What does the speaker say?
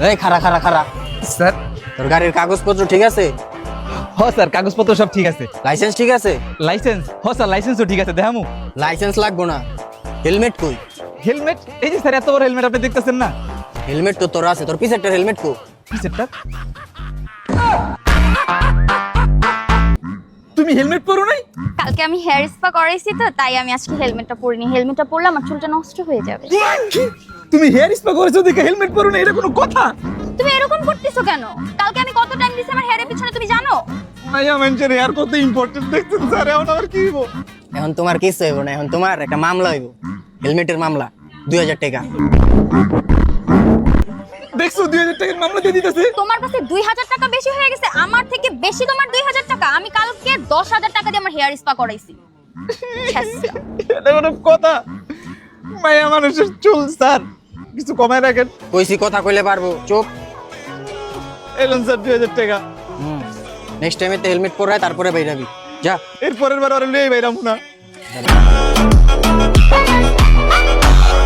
এই খারা খারা খারা, স্যার। তোর গাড়ির কাগজপত্র ঠিক আছে? হ স্যার, কাগজপত্র সব ঠিক আছে। লাইসেন্স ঠিক আছে? লাইসেন্স? হ স্যার, লাইসেন্সও ঠিক আছে। দেখামু? লাইসেন্স লাগবো না, হেলমেট কই? হেলমেট? এই যে স্যার, এত বড় হেলমেট আপনি দেখতেছেন না? হেলমেট তো তোর আছে, তোর পিছেরটার হেলমেট কো? কিসেরটা? তুমি হেলমেট পরো নাই? কালকে আমি হেয়ার স্পা করাইছি তো, তাই আমি আজকে হেলমেটটা পরিনি। হেলমেটটা পরলে আমার চুলটা নষ্ট হয়ে যাবে। কি? তুমি হেয়ার স্পা করেছো দেখে হেলমেট পরো না, এটা কোনো কথা? তুমি এরকম করতেছো কেন? কালকে আমি কত টাইম দিছি আমার হেয়ারের পিছনে, তুমি জানো? মাইয়া মানুষের হেয়ার কত ইম্পর্টেন্ট দেখছেন স্যার, এখন আবার কি হইব? এখন তোমার কিছু হইব না, এখন তোমার একটা মামলা হইব, হেলমেটের মামলা, 2000 টাকা। দেখছো 2000 টাকার মামলা দিয়ে দিতেছে। তোমার কাছে 2000 টাকা বেশি হয়ে গেছে, আমার থেকে বেশি তোমার 2000 টাকা। আমি কালকে 10,000 টাকা দিয়ে আমার হেয়ার স্পা করাইছি। ছ্যাঁচড়া। এটা কোনো কথা? মাইয়া মানুষের চুল স্যার, কিছু কমায় রাখেন। কইছি কথা কইলে পারবো, চুপ। এলেন স্যার 2000 টাকা। নেক্সট টাইমে তো হেলমেট পরায় তারপরে বাইরাবি, যা। এর পরের বার আর লইই বাইরামু না।